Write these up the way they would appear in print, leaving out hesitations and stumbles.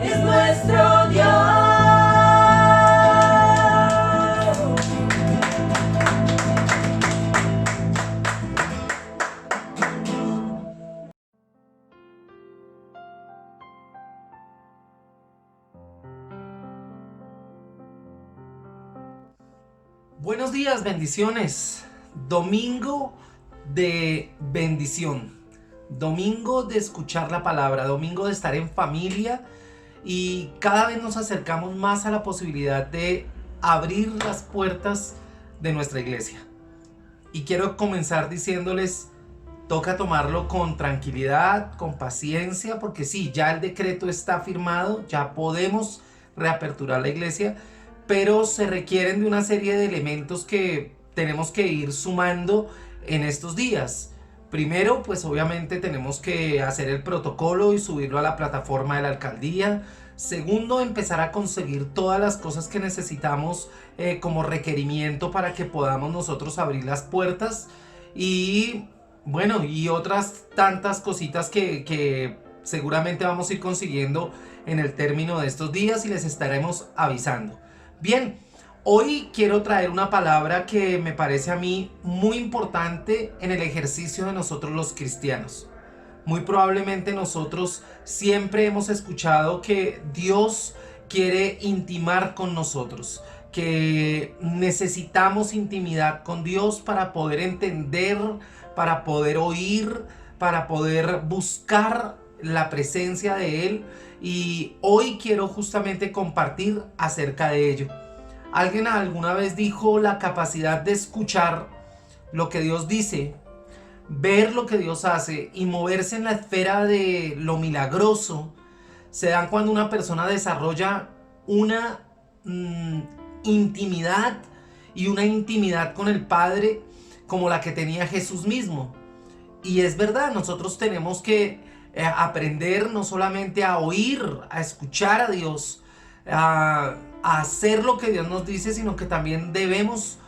es nuestro Dios. Buenos días, bendiciones. Domingo de bendición. Domingo de escuchar la palabra. Domingo de estar en familia. Y cada vez nos acercamos más a la posibilidad de abrir las puertas de nuestra iglesia. Y quiero comenzar diciéndoles, toca tomarlo con tranquilidad, con paciencia, porque sí, ya el decreto está firmado, ya podemos reaperturar la iglesia, pero se requieren de una serie de elementos que tenemos que ir sumando en estos días. Primero, pues obviamente tenemos que hacer el protocolo y subirlo a la plataforma de la alcaldía. Segundo, empezar a conseguir todas las cosas que necesitamos como requerimiento para que podamos nosotros abrir las puertas. Y bueno, y otras tantas cositas que seguramente vamos a ir consiguiendo en el término de estos días y les estaremos avisando. Bien, hoy quiero traer una palabra que me parece a mí muy importante en el ejercicio de nosotros los cristianos. Muy probablemente nosotros siempre hemos escuchado que Dios quiere intimar con nosotros, que necesitamos intimidad con Dios para poder entender, para poder oír, para poder buscar la presencia de Él. Y hoy quiero justamente compartir acerca de ello. Alguien alguna vez dijo la capacidad de escuchar lo que Dios dice, ver lo que Dios hace y moverse en la esfera de lo milagroso se dan cuando una persona desarrolla una intimidad y una intimidad con el Padre como la que tenía Jesús mismo. Y es verdad, nosotros tenemos que aprender no solamente a oír, a escuchar a Dios, a hacer lo que Dios nos dice, sino que también debemos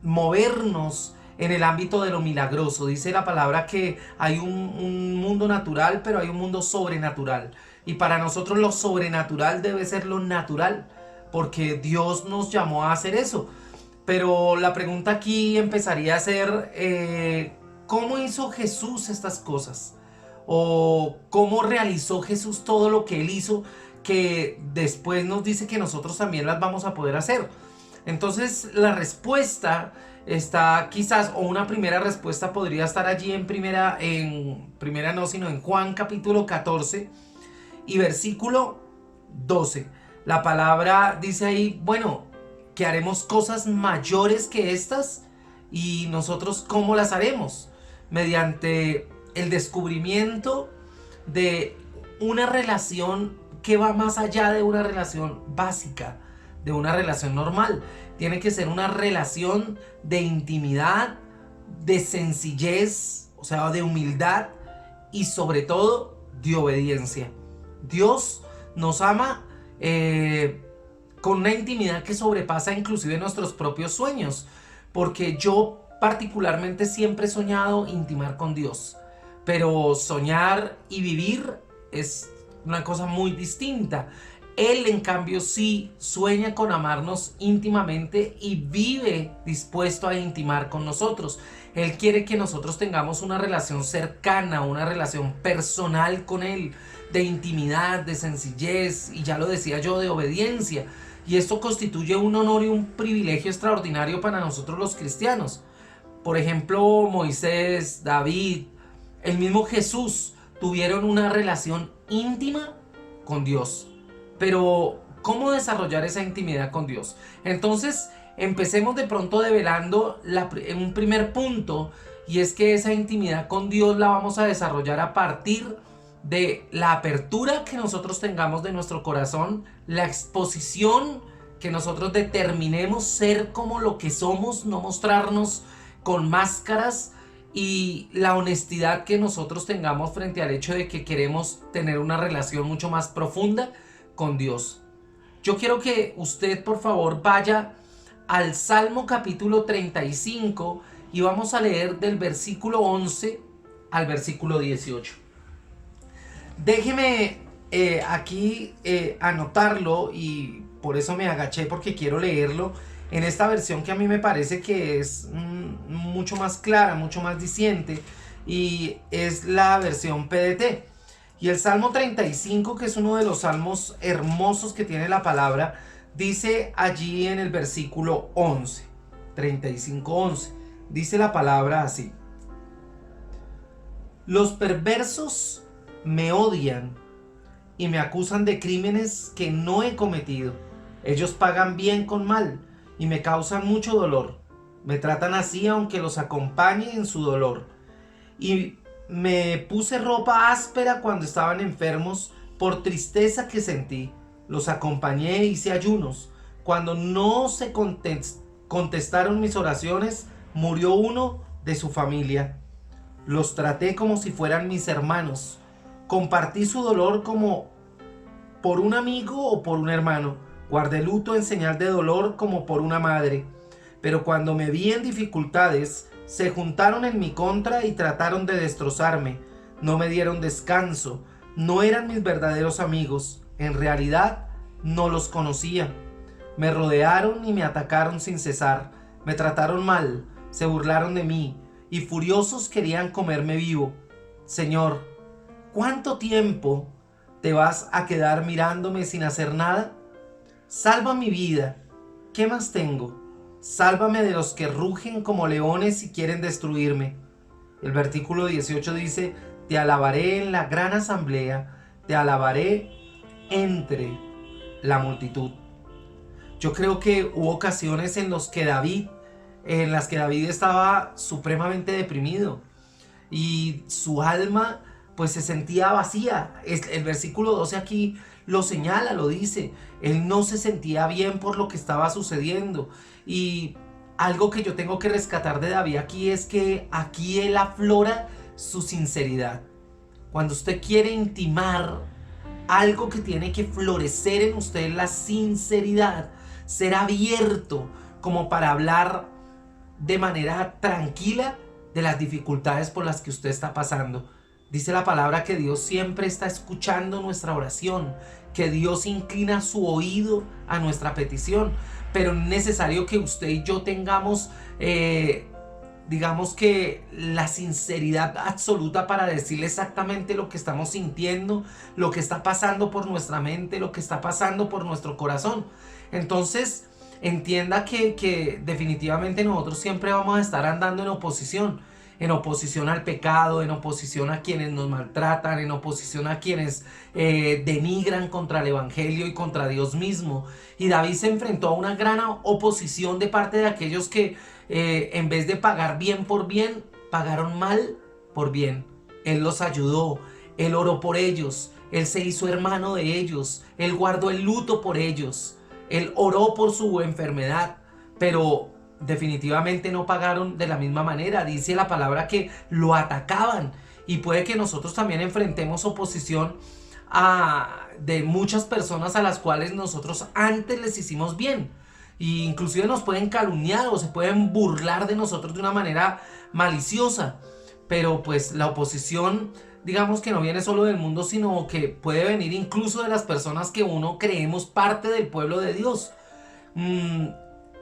movernos en el ámbito de lo milagroso. Dice la palabra que hay un mundo natural, pero hay un mundo sobrenatural. Y para nosotros lo sobrenatural debe ser lo natural, porque Dios nos llamó a hacer eso. Pero la pregunta aquí empezaría a ser, ¿cómo hizo Jesús estas cosas? ¿O cómo realizó Jesús todo lo que Él hizo, que después nos dice que nosotros también las vamos a poder hacer? Entonces la respuesta está quizás, o una primera respuesta podría estar allí en Juan capítulo 14 y versículo 12. La palabra dice ahí, bueno, que haremos cosas mayores que estas. Y nosotros, ¿cómo las haremos? Mediante el descubrimiento de una relación que va más allá de una relación básica, de una relación normal. Tiene que ser una relación de intimidad, de sencillez, o sea, de humildad y sobre todo de obediencia. Dios nos ama con una intimidad que sobrepasa inclusive nuestros propios sueños, porque yo particularmente siempre he soñado intimar con Dios, pero soñar y vivir es una cosa muy distinta. Él, en cambio, sí sueña con amarnos íntimamente y vive dispuesto a intimar con nosotros. Él quiere que nosotros tengamos una relación cercana, una relación personal con Él, de intimidad, de sencillez y, ya lo decía yo, de obediencia. Y esto constituye un honor y un privilegio extraordinario para nosotros los cristianos. Por ejemplo, Moisés, David, el mismo Jesús tuvieron una relación íntima con Dios. Pero, ¿cómo desarrollar esa intimidad con Dios? Entonces, empecemos de pronto develando un primer punto, y es que esa intimidad con Dios la vamos a desarrollar a partir de la apertura que nosotros tengamos de nuestro corazón, la exposición que nosotros determinemos ser como lo que somos, no mostrarnos con máscaras, y la honestidad que nosotros tengamos frente al hecho de que queremos tener una relación mucho más profunda con Dios. Yo quiero que usted, por favor, vaya al Salmo capítulo 35 y vamos a leer del versículo 11 al versículo 18. Déjeme aquí anotarlo, y por eso me agaché porque quiero leerlo en esta versión que a mí me parece que es mucho más clara, mucho más diciente, y es la versión PDT. Y el Salmo 35, que es uno de los salmos hermosos que tiene la palabra, dice allí en el versículo 11, 35:11, dice la palabra así: los perversos me odian y me acusan de crímenes que no he cometido. Ellos pagan bien con mal y me causan mucho dolor. Me tratan así aunque los acompañe en su dolor. Y me puse ropa áspera cuando estaban enfermos por tristeza que sentí. Los acompañé e hice ayunos. Cuando no se contestaron mis oraciones, murió uno de su familia. Los traté como si fueran mis hermanos. Compartí su dolor como por un amigo o por un hermano. Guardé luto en señal de dolor como por una madre. Pero cuando me vi en dificultades, se juntaron en mi contra y trataron de destrozarme. No me dieron descanso. No eran mis verdaderos amigos. En realidad, no los conocía. Me rodearon y me atacaron sin cesar. Me trataron mal, se burlaron de mí y furiosos querían comerme vivo. Señor, ¿cuánto tiempo te vas a quedar mirándome sin hacer nada? Salva mi vida. ¿Qué más tengo? Sálvame de los que rugen como leones y quieren destruirme. El versículo 18 dice: te alabaré en la gran asamblea, te alabaré entre la multitud. Yo creo que hubo ocasiones en las que David estaba supremamente deprimido y su alma pues se sentía vacía. El versículo 12 aquí lo señala, lo dice. Él no se sentía bien por lo que estaba sucediendo. Y algo que yo tengo que rescatar de David aquí es que aquí él aflora su sinceridad. Cuando usted quiere intimar, algo que tiene que florecer en usted es la sinceridad. Ser abierto como para hablar de manera tranquila de las dificultades por las que usted está pasando. Dice la palabra que Dios siempre está escuchando nuestra oración, que Dios inclina su oído a nuestra petición, pero es necesario que usted y yo tengamos, digamos que la sinceridad absoluta para decirle exactamente lo que estamos sintiendo, lo que está pasando por nuestra mente, lo que está pasando por nuestro corazón. Entonces, entienda que definitivamente nosotros siempre vamos a estar andando en oposición al pecado, en oposición a quienes nos maltratan, en oposición a quienes denigran contra el evangelio y contra Dios mismo. Y David se enfrentó a una gran oposición de parte de aquellos que en vez de pagar bien por bien, pagaron mal por bien. Él los ayudó, él oró por ellos, él se hizo hermano de ellos, él guardó el luto por ellos, él oró por su enfermedad, pero definitivamente no pagaron de la misma manera. Dice la palabra que lo atacaban, y puede que nosotros también enfrentemos oposición de muchas personas a las cuales nosotros antes les hicimos bien, e inclusive nos pueden calumniar o se pueden burlar de nosotros de una manera maliciosa. Pero pues la oposición, digamos que no viene solo del mundo, sino que puede venir incluso de las personas que uno creemos parte del pueblo de Dios.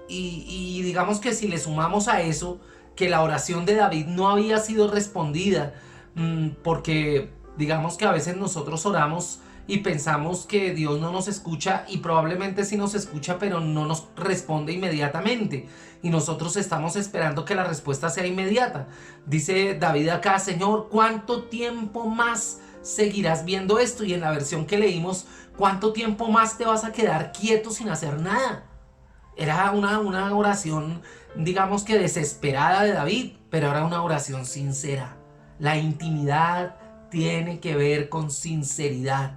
Y digamos que si le sumamos a eso que la oración de David no había sido respondida, porque digamos que a veces nosotros oramos y pensamos que Dios no nos escucha, y probablemente sí nos escucha, pero no nos responde inmediatamente, y nosotros estamos esperando que la respuesta sea inmediata. Dice David acá: Señor, ¿cuánto tiempo más seguirás viendo esto? Y en la versión que leímos: ¿cuánto tiempo más te vas a quedar quieto sin hacer nada? Era una oración, digamos que desesperada de David, pero era una oración sincera. La intimidad tiene que ver con sinceridad.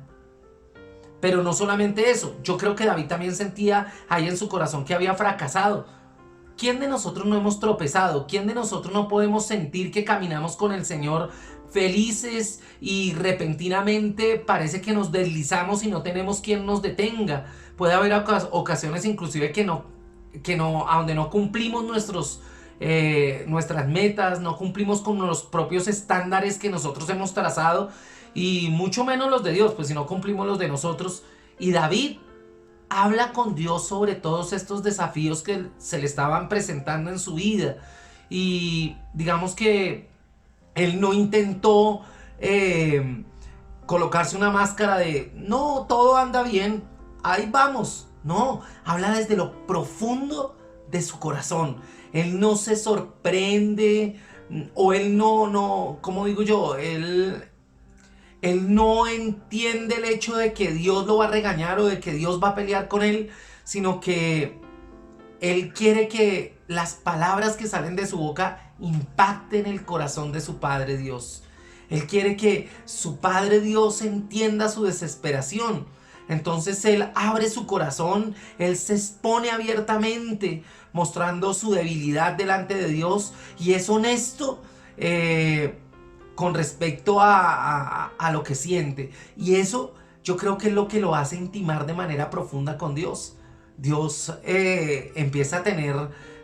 Pero no solamente eso, yo creo que David también sentía ahí en su corazón que había fracasado. ¿Quién de nosotros no hemos tropezado? ¿Quién de nosotros no podemos sentir que caminamos con el Señor felices y repentinamente parece que nos deslizamos y no tenemos quien nos detenga? Puede haber ocasiones inclusive que a donde no cumplimos nuestras metas, no cumplimos con los propios estándares que nosotros hemos trazado, y mucho menos los de Dios, pues si no cumplimos los de nosotros. Y David habla con Dios sobre todos estos desafíos que se le estaban presentando en su vida. Y digamos que él no intentó colocarse una máscara de no, todo anda bien, ahí vamos. No, habla desde lo profundo de su corazón. Él no se sorprende, o él no, ¿cómo digo yo? Él no entiende el hecho de que Dios lo va a regañar o de que Dios va a pelear con él, sino que él quiere que las palabras que salen de su boca impacten el corazón de su Padre Dios. Él quiere que su Padre Dios entienda su desesperación. Entonces él abre su corazón, él se expone abiertamente, mostrando su debilidad delante de Dios, y es honesto con respecto a lo que siente. Y eso yo creo que es lo que lo hace intimar de manera profunda con Dios. Dios empieza a tener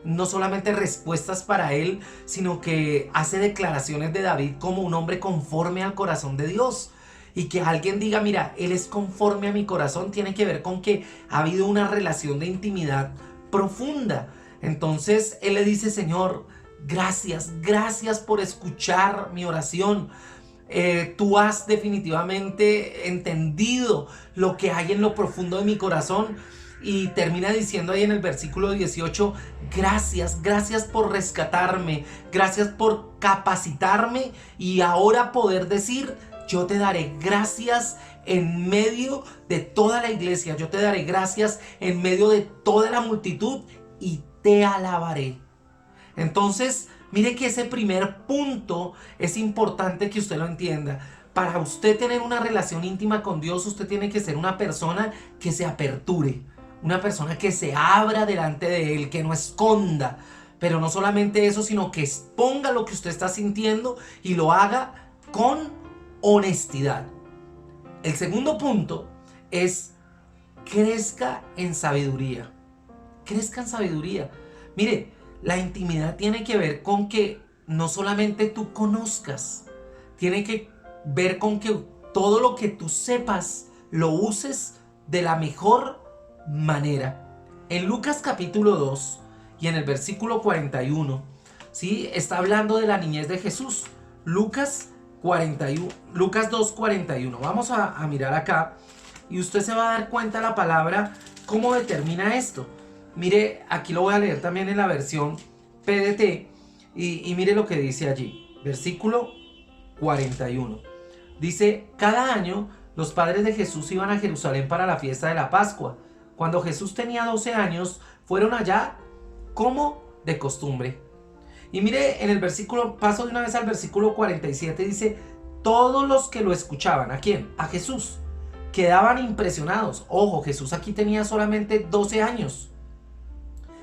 no solamente respuestas para él, sino que hace declaraciones de David como un hombre conforme al corazón de Dios. Y que alguien diga, mira, él es conforme a mi corazón, tiene que ver con que ha habido una relación de intimidad profunda. Entonces él le dice, Señor, gracias por escuchar mi oración. Tú has definitivamente entendido lo que hay en lo profundo de mi corazón. Y termina diciendo ahí en el versículo 18, gracias por rescatarme, gracias por capacitarme y ahora poder decir, yo te daré gracias en medio de toda la iglesia, yo te daré gracias en medio de toda la multitud y te alabaré. Entonces, mire que ese primer punto es importante que usted lo entienda. Para usted tener una relación íntima con Dios, usted tiene que ser una persona que se aperture, una persona que se abra delante de Él, que no esconda. Pero no solamente eso, sino que exponga lo que usted está sintiendo y lo haga con honestidad. El segundo punto es crezca en sabiduría. Crezca en sabiduría. Mire, la intimidad tiene que ver con que no solamente tú conozcas, tiene que ver con que todo lo que tú sepas lo uses de la mejor manera. En Lucas capítulo 2 y en el versículo 41, ¿sí? Está hablando de la niñez de Jesús. Lucas 2:41. Vamos a mirar acá y usted se va a dar cuenta la palabra cómo determina esto. Mire, aquí lo voy a leer también en la versión PDT y mire lo que dice allí. Versículo 41. Dice, cada año los padres de Jesús iban a Jerusalén para la fiesta de la Pascua. Cuando Jesús tenía 12 años, fueron allá como de costumbre. Y mire, en el versículo, paso de una vez al versículo 47, dice, todos los que lo escuchaban, ¿a quién? A Jesús, quedaban impresionados. Ojo, Jesús aquí tenía solamente 12 años.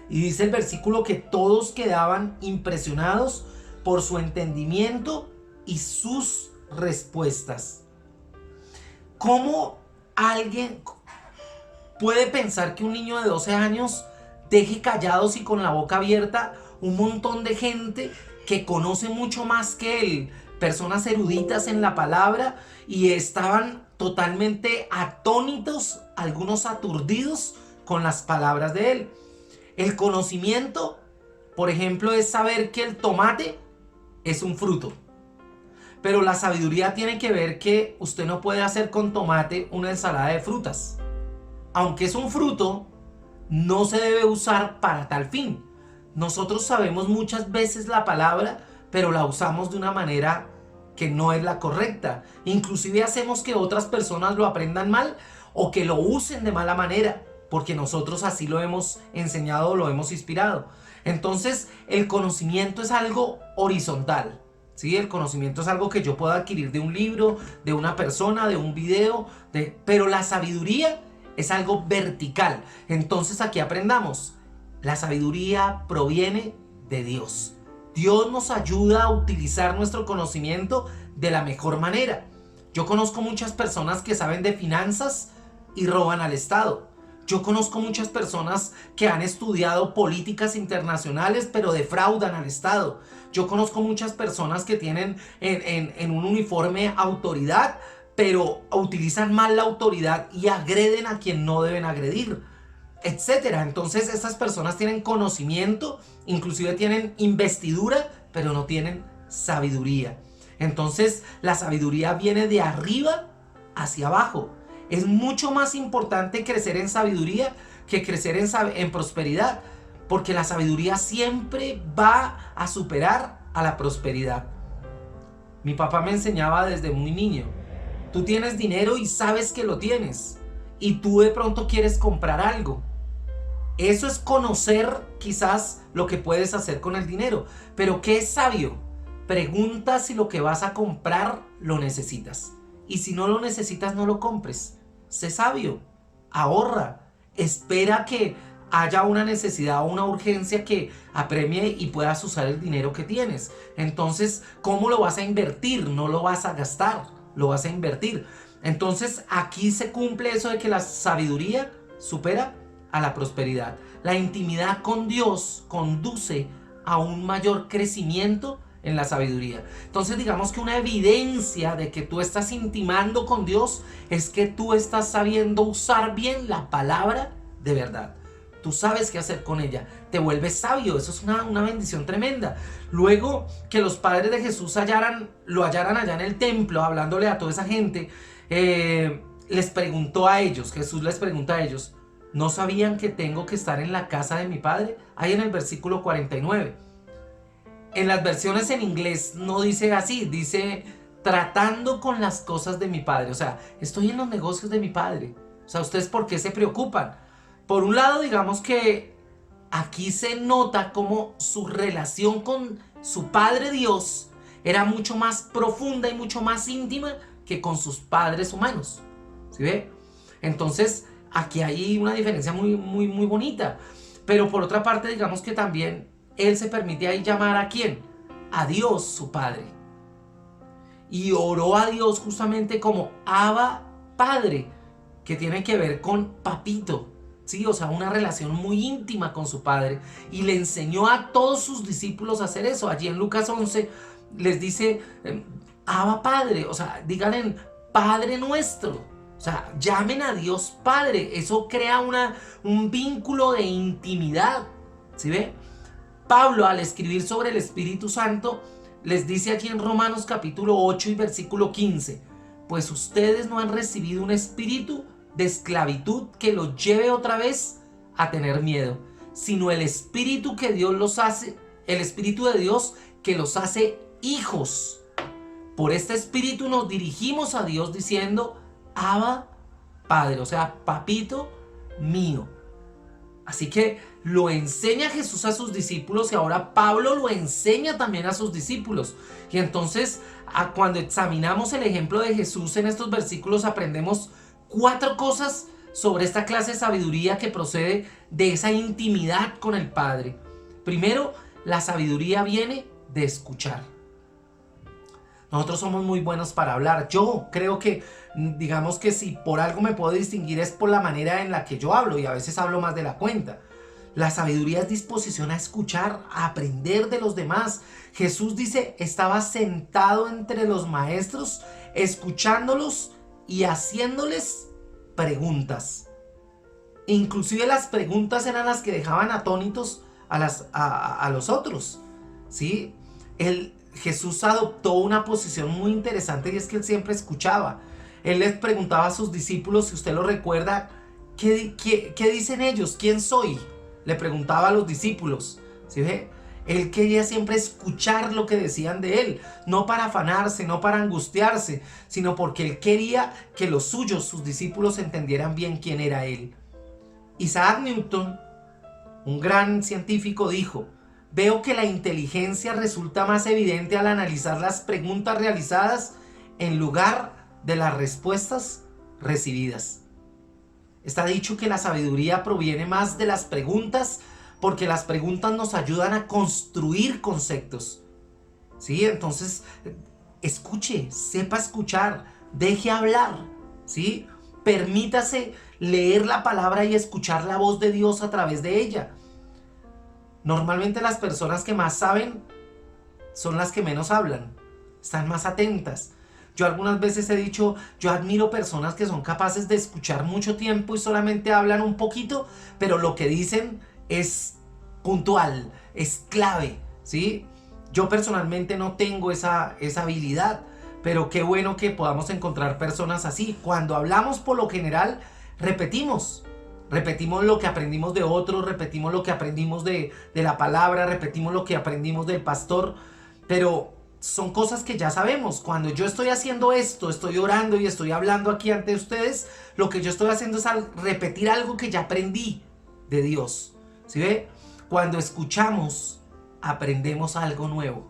Y dice el versículo que todos quedaban impresionados por su entendimiento y sus respuestas. ¿Cómo alguien puede pensar que un niño de 12 años deje callados y con la boca abierta un montón de gente que conoce mucho más que él, personas eruditas en la palabra, y estaban totalmente atónitos, algunos aturdidos con las palabras de él? El conocimiento, por ejemplo, es saber que el tomate es un fruto. Pero la sabiduría tiene que ver que usted no puede hacer con tomate una ensalada de frutas. Aunque es un fruto, no se debe usar para tal fin. Nosotros sabemos muchas veces la palabra, pero la usamos de una manera que no es la correcta. Inclusive hacemos que otras personas lo aprendan mal o que lo usen de mala manera, porque nosotros así lo hemos enseñado, lo hemos inspirado. Entonces, el conocimiento es algo horizontal, ¿sí? El conocimiento es algo que yo puedo adquirir de un libro, de una persona, de un video, pero la sabiduría es algo vertical. Entonces, aquí aprendamos. La sabiduría proviene de Dios. Dios nos ayuda a utilizar nuestro conocimiento de la mejor manera. Yo conozco muchas personas que saben de finanzas y roban al Estado. Yo conozco muchas personas que han estudiado políticas internacionales, pero defraudan al Estado. Yo conozco muchas personas que tienen en un uniforme autoridad, pero utilizan mal la autoridad y agreden a quien no deben agredir, etcétera. Entonces estas personas tienen conocimiento, inclusive tienen investidura, pero no tienen sabiduría. Entonces la sabiduría viene de arriba hacia abajo. Es mucho más importante crecer en sabiduría que crecer en prosperidad, porque la sabiduría siempre va a superar a la prosperidad. Mi papá me enseñaba desde muy niño: tú tienes dinero y sabes que lo tienes, y tú de pronto quieres comprar algo. Eso es conocer quizás lo que puedes hacer con el dinero. Pero ¿qué es sabio? Pregunta si lo que vas a comprar lo necesitas. Y si no lo necesitas, no lo compres. Sé sabio, ahorra, espera que haya una necesidad o una urgencia que apremie y puedas usar el dinero que tienes. Entonces, ¿cómo lo vas a invertir? No lo vas a gastar, lo vas a invertir. Entonces, aquí se cumple eso de que la sabiduría supera a la prosperidad. La intimidad con Dios conduce a un mayor crecimiento en la sabiduría. Entonces, digamos que una evidencia de que tú estás intimando con Dios es que tú estás sabiendo usar bien la palabra de verdad. Tú sabes qué hacer con ella, te vuelves sabio. Eso es una bendición tremenda. Luego que los padres de Jesús lo hallaran allá en el templo, hablándole a toda esa gente, les preguntó a ellos, Jesús les pregunta a ellos: ¿no sabían que tengo que estar en la casa de mi padre? Ahí en el versículo 49. En las versiones en inglés no dice así, dice tratando con las cosas de mi padre. O sea, estoy en los negocios de mi padre. O sea, ¿ustedes por qué se preocupan? Por un lado, digamos que aquí se nota cómo su relación con su Padre Dios era mucho más profunda y mucho más íntima que con sus padres humanos. ¿Sí ve? Entonces, aquí hay una diferencia muy, muy, muy bonita. Pero por otra parte, digamos que también él se permite ahí llamar ¿a quién? A Dios, su Padre. Y oró a Dios justamente como Abba Padre, que tiene que ver con papito. Sí, o sea, una relación muy íntima con su Padre. Y le enseñó a todos sus discípulos a hacer eso. Allí en Lucas 11 les dice Abba Padre, o sea, díganle Padre nuestro. O sea, llamen a Dios Padre. Eso crea un vínculo de intimidad. ¿Sí ve? Pablo, al escribir sobre el Espíritu Santo, les dice aquí en Romanos capítulo 8 y versículo 15: pues ustedes no han recibido un espíritu de esclavitud que los lleve otra vez a tener miedo, sino el espíritu que Dios los hace, el Espíritu de Dios que los hace hijos. Por este espíritu nos dirigimos a Dios diciendo: Abba Padre, o sea, papito mío. Así que lo enseña Jesús a sus discípulos y ahora Pablo lo enseña también a sus discípulos. Y entonces, cuando examinamos el ejemplo de Jesús en estos versículos, aprendemos 4 cosas sobre esta clase de sabiduría que procede de esa intimidad con el Padre. Primero, la sabiduría viene de escuchar. Nosotros somos muy buenos para hablar. Yo creo que, digamos que si por algo me puedo distinguir es por la manera en la que yo hablo, y a veces hablo más de la cuenta. La sabiduría es disposición a escuchar, a aprender de los demás. Jesús dice, estaba sentado entre los maestros, escuchándolos y haciéndoles preguntas. Inclusive las preguntas eran las que dejaban atónitos a los otros, ¿sí? Jesús adoptó una posición muy interesante, y es que él siempre escuchaba. Él les preguntaba a sus discípulos, si usted lo recuerda, ¿qué dicen ellos? ¿Quién soy? Le preguntaba a los discípulos, ¿sí ve? Él quería siempre escuchar lo que decían de él, no para afanarse, no para angustiarse, sino porque él quería que los suyos, sus discípulos, entendieran bien quién era él. Isaac Newton, un gran científico, dijo: veo que la inteligencia resulta más evidente al analizar las preguntas realizadas en lugar de las respuestas recibidas. Está dicho que la sabiduría proviene más de las preguntas, porque las preguntas nos ayudan a construir conceptos. ¿Sí? Entonces, escuche, sepa escuchar, deje hablar. ¿Sí? permítase leer la palabra y escuchar la voz de Dios a través de ella. Normalmente las personas que más saben son las que menos hablan, están más atentas. Yo algunas veces he dicho, yo admiro personas que son capaces de escuchar mucho tiempo y solamente hablan un poquito, pero lo que dicen es puntual, es clave, ¿sí? Yo personalmente no tengo esa habilidad, pero qué bueno que podamos encontrar personas así. Cuando hablamos, por lo general, repetimos lo que aprendimos de otros, repetimos lo que aprendimos de la palabra, repetimos lo que aprendimos del pastor, pero son cosas que ya sabemos. Cuando yo estoy haciendo esto, estoy orando y estoy hablando aquí ante ustedes, lo que yo estoy haciendo es repetir algo que ya aprendí de Dios. ¿Sí ve? Cuando escuchamos, aprendemos algo nuevo.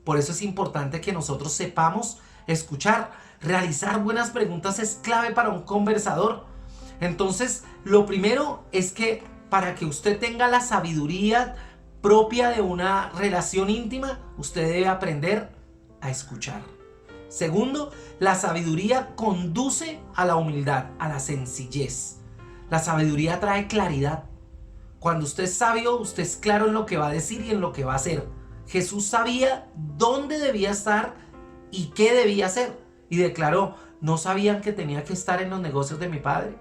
Por eso es importante que nosotros sepamos escuchar. Realizar buenas preguntas es clave para un conversador. Entonces, lo primero es que para que usted tenga la sabiduría propia de una relación íntima, usted debe aprender a escuchar. Segundo, la sabiduría conduce a la humildad, a la sencillez. La sabiduría trae claridad. Cuando usted es sabio, usted es claro en lo que va a decir y en lo que va a hacer. Jesús sabía dónde debía estar y qué debía hacer. Y declaró, ¿no sabían que tenía que estar en los negocios de mi Padre?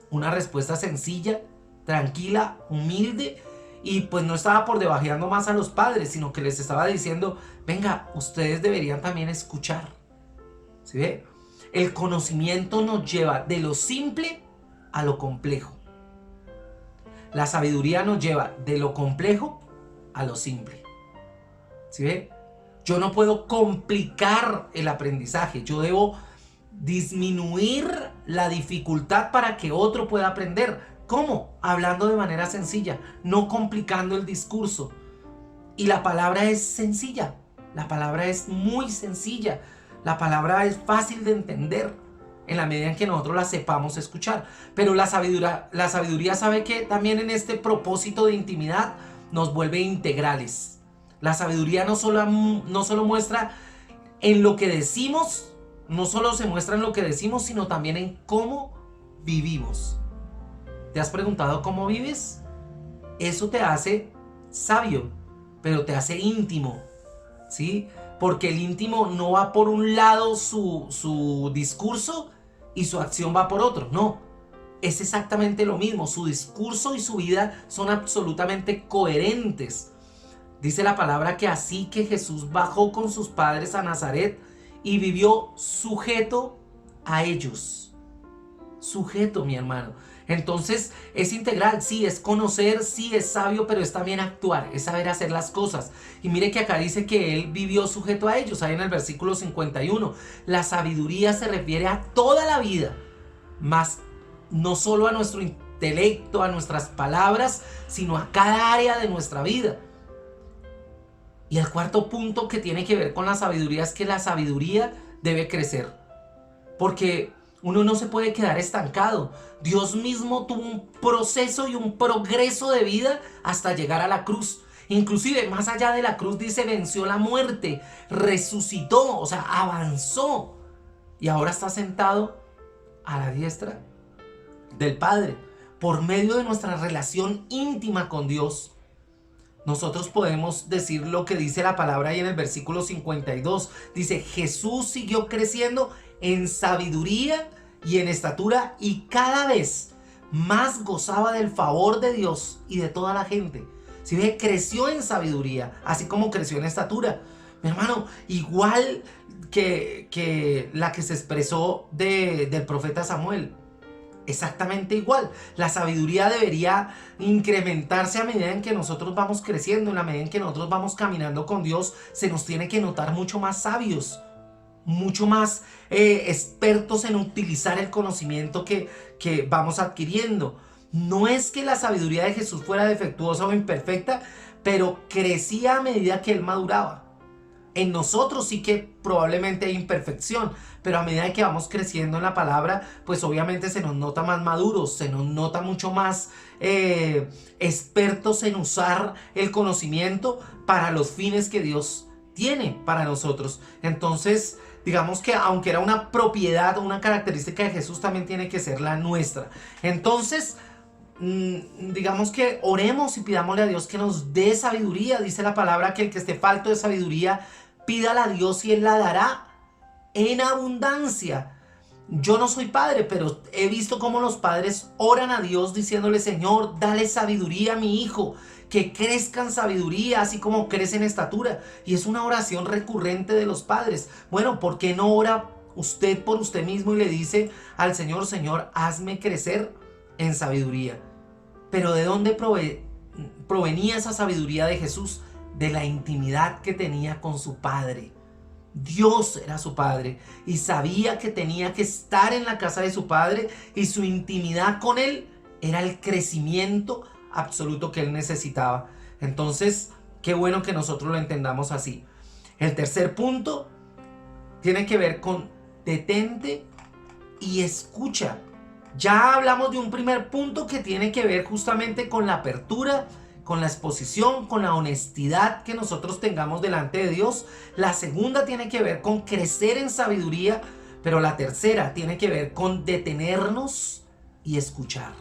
Una respuesta sencilla, tranquila, humilde, y pues no estaba por debajeando más a los padres, sino que les estaba diciendo, venga, ustedes deberían también escuchar. ¿Sí ve? El conocimiento nos lleva de lo simple a lo complejo. La sabiduría nos lleva de lo complejo a lo simple. ¿Sí ve? Yo no puedo complicar el aprendizaje, yo debo disminuir la dificultad para que otro pueda aprender. ¿Cómo? Hablando de manera sencilla, no complicando el discurso. Y la palabra es sencilla, la palabra es muy sencilla, la palabra es fácil de entender en la medida en que nosotros la sepamos escuchar. Pero la sabiduría sabe que también en este propósito de intimidad nos vuelve integrales. La sabiduría no solo muestra en lo que decimos, no solo se muestra en lo que decimos, sino también en cómo vivimos. ¿Te has preguntado cómo vives? Eso te hace sabio, pero te hace íntimo, ¿sí? Porque el íntimo no va por un lado su discurso y su acción va por otro, no. Es exactamente lo mismo, su discurso y su vida son absolutamente coherentes. Dice la palabra que así que Jesús bajó con sus padres a Nazaret y vivió sujeto a ellos. Sujeto, mi hermano. Entonces es integral, sí, es conocer, sí, es sabio, pero es también actuar, es saber hacer las cosas. Y mire que acá dice que él vivió sujeto a ellos, ahí en el versículo 51. La sabiduría se refiere a toda la vida, más no solo a nuestro intelecto, a nuestras palabras, sino a cada área de nuestra vida. Y el cuarto punto que tiene que ver con la sabiduría es que la sabiduría debe crecer. Porque uno no se puede quedar estancado. Dios mismo tuvo un proceso y un progreso de vida hasta llegar a la cruz. Inclusive más allá de la cruz dice, venció la muerte, resucitó, o sea, avanzó. Y ahora está sentado a la diestra del Padre. Por medio de nuestra relación íntima con Dios, nosotros podemos decir lo que dice la palabra ahí en el versículo 52. Dice, Jesús siguió creciendo en sabiduría y en estatura y cada vez más gozaba del favor de Dios y de toda la gente. Si ve, creció en sabiduría, así como creció en estatura. Mi hermano, igual que la que se expresó del profeta Samuel. Exactamente igual. La sabiduría debería incrementarse a medida en que nosotros vamos creciendo, en la medida en que nosotros vamos caminando con Dios. Se nos tiene que notar mucho más sabios, mucho más expertos en utilizar el conocimiento que vamos adquiriendo. No es que la sabiduría de Jesús fuera defectuosa o imperfecta, pero crecía a medida que él maduraba. En nosotros sí que probablemente hay imperfección, pero a medida que vamos creciendo en la palabra, pues obviamente se nos nota más maduros, se nos nota mucho más expertos en usar el conocimiento para los fines que Dios tiene para nosotros. Entonces, digamos que aunque era una propiedad o una característica de Jesús, también tiene que ser la nuestra. Entonces, digamos que oremos y pidámosle a Dios que nos dé sabiduría. Dice la palabra que el que esté falto de sabiduría, pídala a Dios y Él la dará en abundancia. Yo no soy padre, pero he visto cómo los padres oran a Dios diciéndole: Señor, dale sabiduría a mi hijo, que crezca en sabiduría, así como crece en estatura. Y es una oración recurrente de los padres. Bueno, ¿por qué no ora usted por usted mismo y le dice al Señor: Señor, hazme crecer en sabiduría? Pero ¿de dónde provenía esa sabiduría de Jesús? De la intimidad que tenía con su Padre. Dios era su Padre y sabía que tenía que estar en la casa de su Padre, y su intimidad con Él era el crecimiento absoluto que Él necesitaba. Entonces, qué bueno que nosotros lo entendamos así. El tercer punto tiene que ver con detente y escucha. Ya hablamos de un primer punto que tiene que ver justamente con la apertura, con la exposición, con la honestidad que nosotros tengamos delante de Dios. La segunda tiene que ver con crecer en sabiduría, pero la tercera tiene que ver con detenernos y escuchar.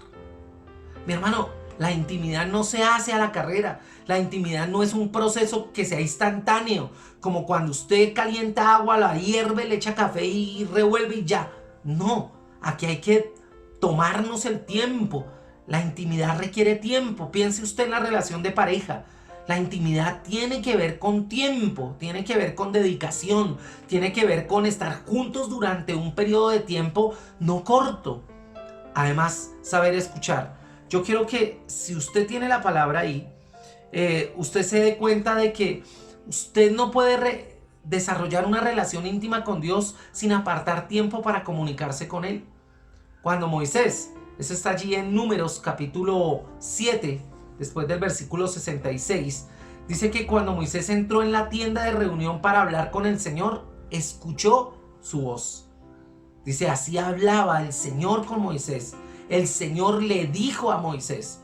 Mi hermano, la intimidad no se hace a la carrera. La intimidad no es un proceso que sea instantáneo, como cuando usted calienta agua, la hierve, le echa café y revuelve y ya. No, aquí hay que tomarnos el tiempo. La intimidad requiere tiempo. Piense usted en la relación de pareja. La intimidad tiene que ver con tiempo, tiene que ver con dedicación, tiene que ver con estar juntos durante un periodo de tiempo no corto. Además, saber escuchar. Yo quiero que, si usted tiene la palabra ahí, usted se dé cuenta de que usted no puede desarrollar una relación íntima con Dios sin apartar tiempo para comunicarse con Él. Cuando Moisés, eso está allí en Números capítulo 7, después del versículo 66, dice que cuando Moisés entró en la tienda de reunión para hablar con el Señor, escuchó su voz. Dice: así hablaba el Señor con Moisés. El Señor le dijo a Moisés.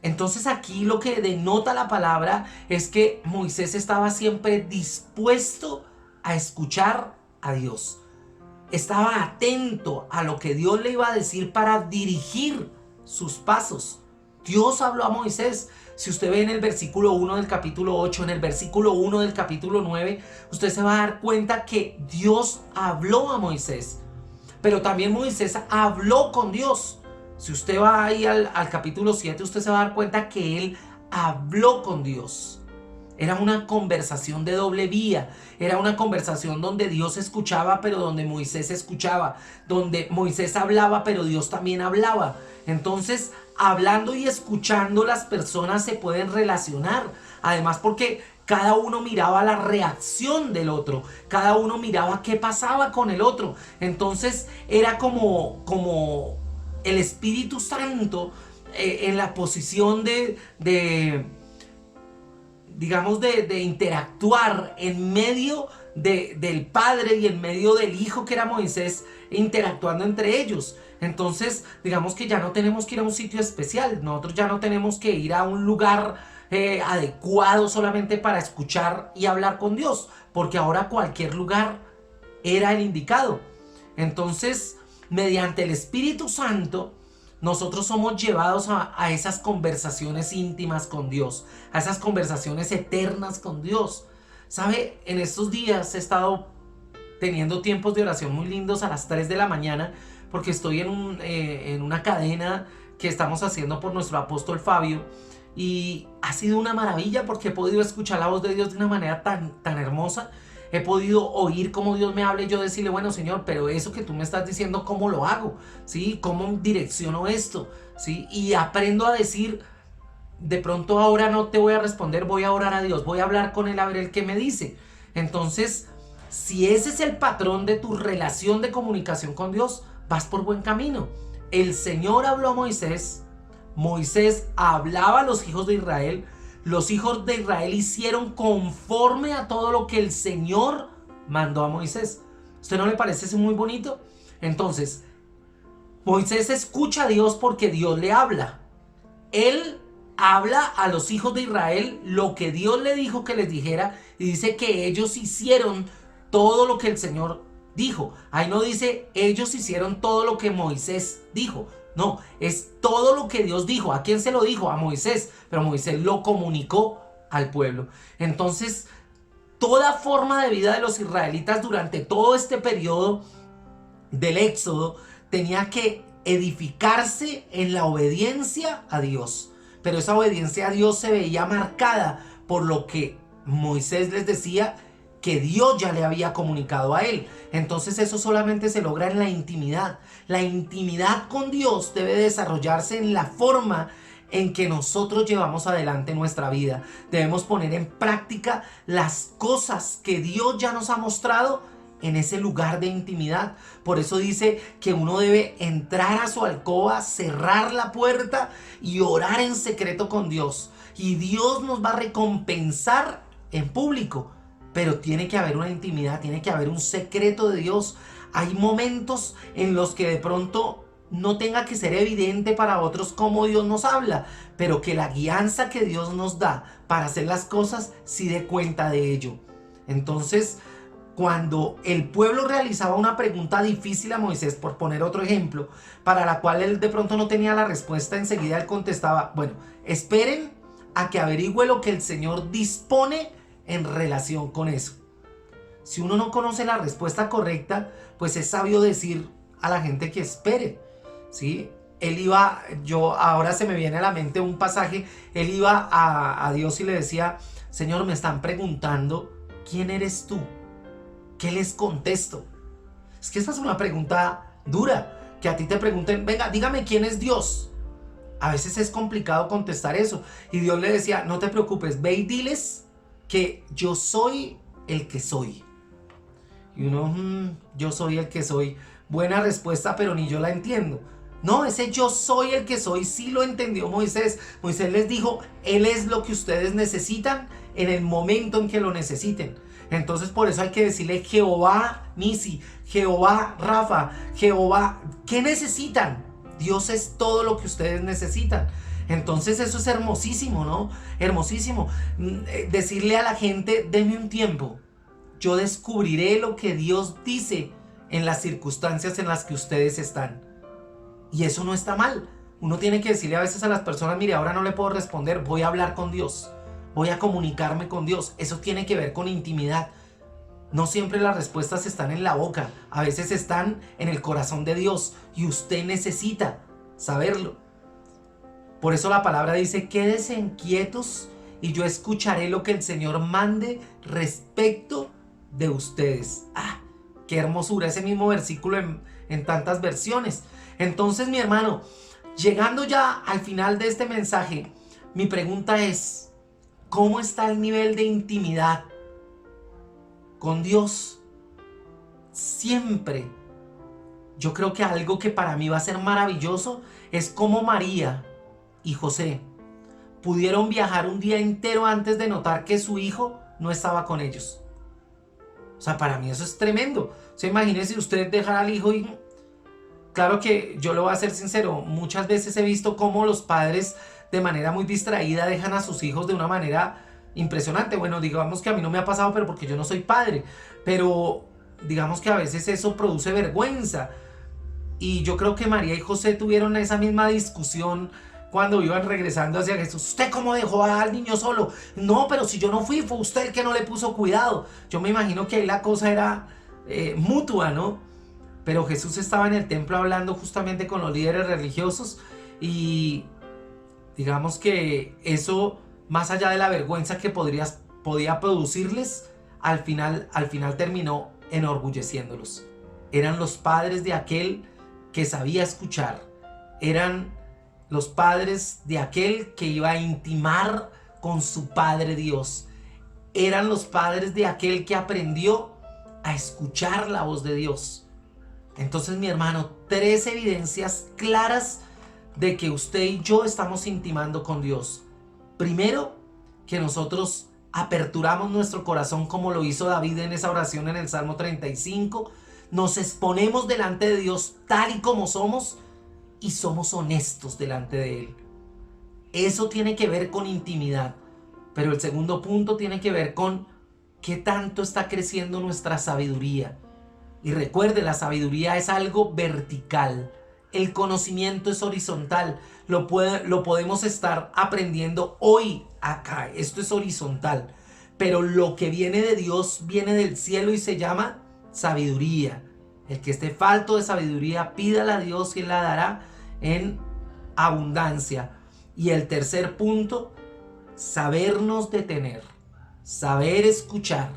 Entonces aquí lo que denota la palabra es que Moisés estaba siempre dispuesto a escuchar a Dios. Estaba atento a lo que Dios le iba a decir para dirigir sus pasos. Dios habló a Moisés. Si usted ve en el versículo 1 del capítulo 8, en el versículo 1 del capítulo 9, usted se va a dar cuenta que Dios habló a Moisés. Pero también Moisés habló con Dios. Si usted va ahí al capítulo 7, usted se va a dar cuenta que él habló con Dios. Era una conversación de doble vía. Era una conversación donde Dios escuchaba, pero donde Moisés escuchaba. Donde Moisés hablaba, pero Dios también hablaba. Entonces, hablando y escuchando, las personas se pueden relacionar. Además, porque cada uno miraba la reacción del otro. Cada uno miraba qué pasaba con el otro. Entonces, era como el Espíritu Santo en la posición digamos, de interactuar en medio del Padre y en medio del Hijo, que era Moisés, interactuando entre ellos. Entonces, digamos que ya no tenemos que ir a un sitio especial. Nosotros ya no tenemos que ir a un lugar adecuado solamente para escuchar y hablar con Dios, porque ahora cualquier lugar era el indicado. Entonces, mediante el Espíritu Santo, nosotros somos llevados a esas conversaciones íntimas con Dios, a esas conversaciones eternas con Dios. ¿Sabe? En estos días he estado teniendo tiempos de oración muy lindos a las 3 de la mañana, porque estoy en una cadena que estamos haciendo por nuestro apóstol Fabio, y ha sido una maravilla porque he podido escuchar la voz de Dios de una manera tan hermosa. He podido oír cómo Dios me habla y yo decirle: bueno, Señor, pero eso que tú me estás diciendo, ¿cómo lo hago? ¿Sí? ¿Cómo direcciono esto? ¿Sí? Y aprendo a decir: de pronto ahora no te voy a responder, voy a orar a Dios, voy a hablar con Él a ver el qué me dice. Entonces, si ese es el patrón de tu relación de comunicación con Dios, vas por buen camino. El Señor habló a Moisés, Moisés hablaba a los hijos de Israel. Los hijos de Israel hicieron conforme a todo lo que el Señor mandó a Moisés. ¿Usted no le parece eso muy bonito? Entonces, Moisés escucha a Dios porque Dios le habla. Él habla a los hijos de Israel lo que Dios le dijo que les dijera, y dice que ellos hicieron todo lo que el Señor dijo. Ahí no dice ellos hicieron todo lo que Moisés dijo. No, es todo lo que Dios dijo. ¿A quién se lo dijo? A Moisés. Pero Moisés lo comunicó al pueblo. Entonces, toda forma de vida de los israelitas durante todo este periodo del Éxodo tenía que edificarse en la obediencia a Dios. Pero esa obediencia a Dios se veía marcada por lo que Moisés les decía que Dios ya le había comunicado a él. Entonces eso solamente se logra en la intimidad. La intimidad con Dios debe desarrollarse en la forma en que nosotros llevamos adelante nuestra vida. Debemos poner en práctica las cosas que Dios ya nos ha mostrado en ese lugar de intimidad. Por eso dice que uno debe entrar a su alcoba, cerrar la puerta y orar en secreto con Dios. Y Dios nos va a recompensar en público. Pero tiene que haber una intimidad, tiene que haber un secreto de Dios. Hay momentos en los que de pronto no tenga que ser evidente para otros cómo Dios nos habla, pero que la guianza que Dios nos da para hacer las cosas sí dé cuenta de ello. Entonces, cuando el pueblo realizaba una pregunta difícil a Moisés, por poner otro ejemplo, para la cual él de pronto no tenía la respuesta, enseguida él contestaba, bueno, esperen a que averigüe lo que el Señor dispone en relación con eso. Si uno no conoce la respuesta correcta, pues es sabio decir a la gente que espere, ¿sí? Ahora se me viene a la mente un pasaje, él iba a Dios y le decía, Señor, me están preguntando, ¿quién eres tú? ¿Qué les contesto? Es que esta es una pregunta dura, que a ti te pregunten, venga, dígame quién es Dios. A veces es complicado contestar eso. Y Dios le decía, no te preocupes, ve y diles que yo soy el que soy. Y uno, yo soy el que soy. Buena respuesta, pero ni yo la entiendo. No, ese yo soy el que soy sí lo entendió Moisés. Moisés les dijo, Él es lo que ustedes necesitan en el momento en que lo necesiten. Entonces por eso hay que decirle Jehová Nisi, Jehová Rafa, Jehová, ¿qué necesitan? Dios es todo lo que ustedes necesitan. Entonces eso es hermosísimo, ¿no? Hermosísimo. Decirle a la gente, denme un tiempo. Yo descubriré lo que Dios dice en las circunstancias en las que ustedes están. Y eso no está mal. Uno tiene que decirle a veces a las personas, mire, ahora no le puedo responder, voy a hablar con Dios. Voy a comunicarme con Dios. Eso tiene que ver con intimidad. No siempre las respuestas están en la boca. A veces están en el corazón de Dios. Y usted necesita saberlo. Por eso la palabra dice, quédense inquietos y yo escucharé lo que el Señor mande respecto de ustedes. ¡Ah! ¡Qué hermosura! Ese mismo versículo en tantas versiones. Entonces, mi hermano, llegando ya al final de este mensaje, mi pregunta es, ¿cómo está el nivel de intimidad con Dios? Siempre, yo creo que algo que para mí va a ser maravilloso es cómo María y José pudieron viajar un día entero antes de notar que su hijo no estaba con ellos. O sea, para mí eso es tremendo. O sea, imagínense usted dejar al hijo y... Claro que yo lo voy a ser sincero, muchas veces he visto cómo los padres de manera muy distraída dejan a sus hijos de una manera impresionante. Bueno, digamos que a mí no me ha pasado, pero porque yo no soy padre. Pero digamos que a veces eso produce vergüenza. Y yo creo que María y José tuvieron esa misma discusión cuando iban regresando hacia Jesús. ¿Usted cómo dejó al niño solo? No, pero si yo no fui, fue usted el que no le puso cuidado. Yo me imagino que ahí la cosa era mutua, ¿no? Pero Jesús estaba en el templo hablando justamente con los líderes religiosos y digamos que eso, más allá de la vergüenza que podía producirles, al final terminó enorgulleciéndolos. Eran los padres de aquel que sabía escuchar. Eran los padres de aquel que iba a intimar con su Padre Dios. Eran los padres de aquel que aprendió a escuchar la voz de Dios. Entonces, mi hermano, 3 evidencias claras de que usted y yo estamos intimando con Dios. Primero, que nosotros aperturamos nuestro corazón como lo hizo David en esa oración en el Salmo 35. Nos exponemos delante de Dios tal y como somos y somos honestos delante de Él. Eso tiene que ver con intimidad. Pero el segundo punto tiene que ver con qué tanto está creciendo nuestra sabiduría. Y recuerde, la sabiduría es algo vertical. El conocimiento es horizontal. Lo podemos estar aprendiendo hoy acá. Esto es horizontal. Pero lo que viene de Dios viene del cielo y se llama sabiduría. El que esté falto de sabiduría, pídala a Dios y Él la dará en abundancia. Y el tercer punto, sabernos detener, saber escuchar.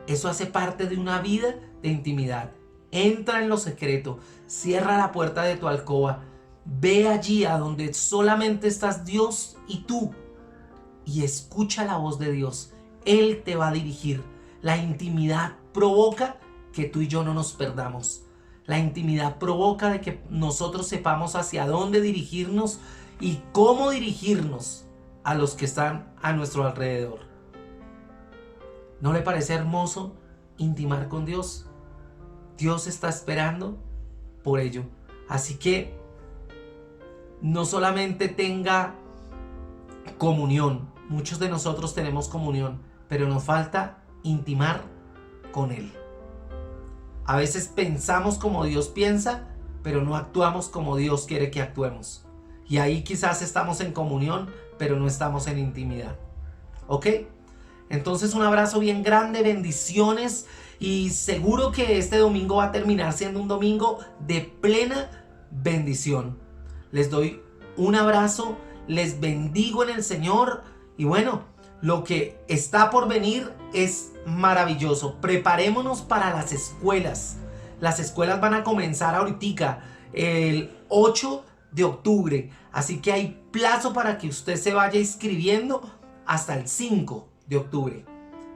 Eso hace parte de una vida de intimidad. Entra en lo secreto, cierra la puerta de tu alcoba, ve allí a donde solamente estás Dios y tú y escucha la voz de Dios. Él te va a dirigir. La intimidad provoca que tú y yo no nos perdamos. La intimidad provoca de que nosotros sepamos hacia dónde dirigirnos y cómo dirigirnos a los que están a nuestro alrededor. ¿No le parece hermoso intimar con Dios? Dios está esperando por ello. Así que no solamente tenga comunión, muchos de nosotros tenemos comunión, pero nos falta intimar con Él. A veces pensamos como Dios piensa, pero no actuamos como Dios quiere que actuemos. Y ahí quizás estamos en comunión, pero no estamos en intimidad. ¿Ok? Entonces un abrazo bien grande, bendiciones y seguro que este domingo va a terminar siendo un domingo de plena bendición. Les doy un abrazo, les bendigo en el Señor y bueno, lo que está por venir es maravilloso. Preparémonos para las escuelas. Las escuelas van a comenzar ahorita, el 8 de octubre. Así que hay plazo para que usted se vaya inscribiendo hasta el 5 de octubre.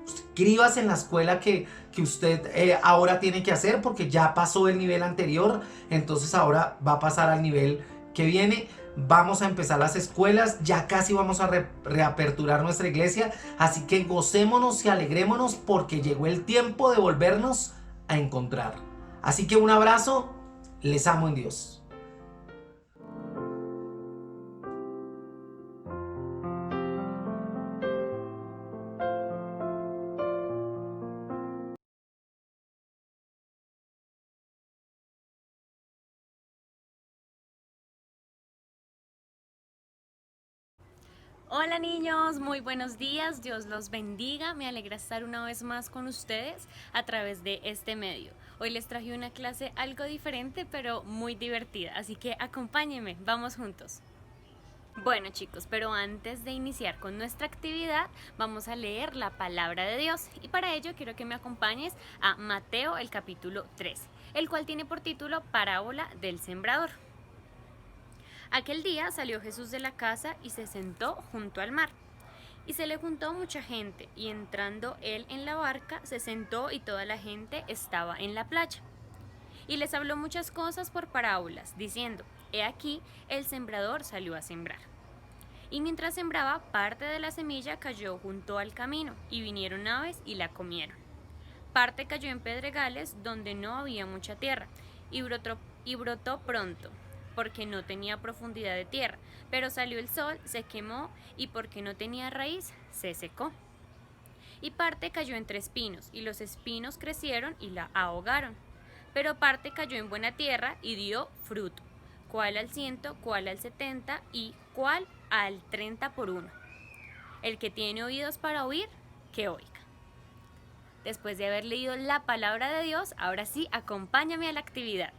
Inscríbase en la escuela que usted ahora tiene que hacer porque ya pasó el nivel anterior. Entonces ahora va a pasar al nivel que viene. Vamos a empezar las escuelas, ya casi vamos a reaperturar nuestra iglesia, así que gocémonos y alegrémonos porque llegó el tiempo de volvernos a encontrar. Así que un abrazo, les amo en Dios. Hola niños, muy buenos días, Dios los bendiga, me alegra estar una vez más con ustedes a través de este medio. Hoy les traje una clase algo diferente pero muy divertida, así que acompáñenme, vamos juntos. Bueno chicos, pero antes de iniciar con nuestra actividad vamos a leer la palabra de Dios y para ello quiero que me acompañes a Mateo el capítulo 13, el cual tiene por título Parábola del Sembrador. Aquel día salió Jesús de la casa y se sentó junto al mar. Y se le juntó mucha gente, y entrando él en la barca, se sentó y toda la gente estaba en la playa. Y les habló muchas cosas por parábolas, diciendo, he aquí, el sembrador salió a sembrar. Y mientras sembraba, parte de la semilla cayó junto al camino, y vinieron aves y la comieron. Parte cayó en pedregales donde no había mucha tierra, y brotó pronto, porque no tenía profundidad de tierra, pero salió el sol, se quemó, y porque no tenía raíz, se secó. Y parte cayó entre espinos, y los espinos crecieron y la ahogaron. Pero parte cayó en buena tierra y dio fruto, cuál al 100, cuál al 70 y cuál al 30 por uno. El que tiene oídos para oír, que oiga. Después de haber leído la palabra de Dios, ahora sí, acompáñame a la actividad.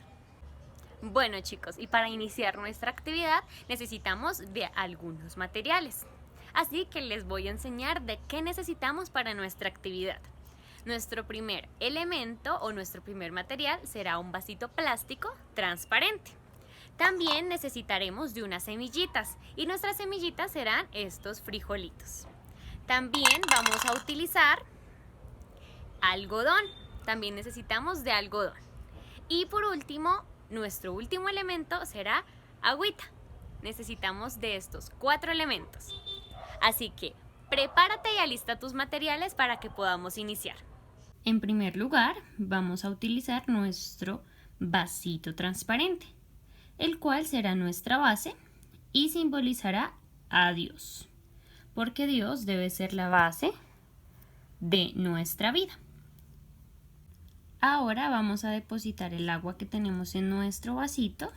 Bueno chicos, y para iniciar nuestra actividad necesitamos de algunos materiales. Así que les voy a enseñar de qué necesitamos para nuestra actividad. Nuestro primer elemento o nuestro primer material será un vasito plástico transparente. También necesitaremos de unas semillitas y nuestras semillitas serán estos frijolitos. También vamos a utilizar algodón. También necesitamos de algodón. Y por último, nuestro último elemento será agüita. Necesitamos de estos 4 elementos. Así que prepárate y alista tus materiales para que podamos iniciar. En primer lugar, vamos a utilizar nuestro vasito transparente, el cual será nuestra base y simbolizará a Dios, porque Dios debe ser la base de nuestra vida. Ahora vamos a depositar el agua que tenemos en nuestro vasito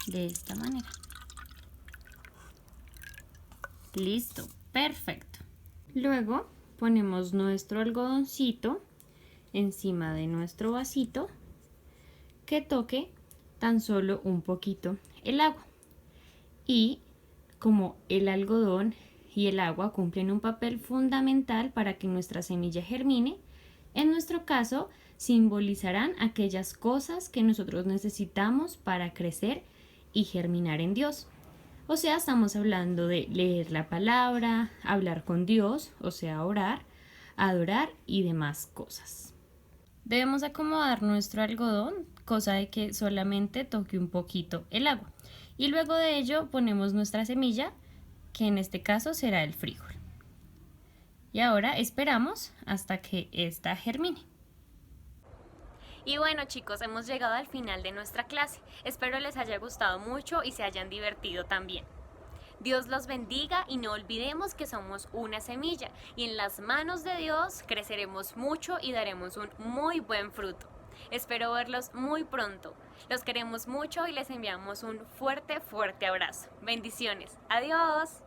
de esta manera. Listo, perfecto. Luego ponemos nuestro algodoncito encima de nuestro vasito que toque tan solo un poquito el agua. Y como el algodón y el agua cumplen un papel fundamental para que nuestra semilla germine, en nuestro caso simbolizarán aquellas cosas que nosotros necesitamos para crecer y germinar en Dios. O sea, estamos hablando de leer la palabra, hablar con Dios, o sea, orar, adorar y demás cosas. Debemos acomodar nuestro algodón, cosa de que solamente toque un poquito el agua. Y luego de ello ponemos nuestra semilla, que en este caso será el frijol. Y ahora esperamos hasta que ésta germine. Y bueno chicos, hemos llegado al final de nuestra clase. Espero les haya gustado mucho y se hayan divertido también. Dios los bendiga y no olvidemos que somos una semilla y en las manos de Dios creceremos mucho y daremos un muy buen fruto. Espero verlos muy pronto. Los queremos mucho y les enviamos un fuerte, fuerte abrazo. Bendiciones. Adiós.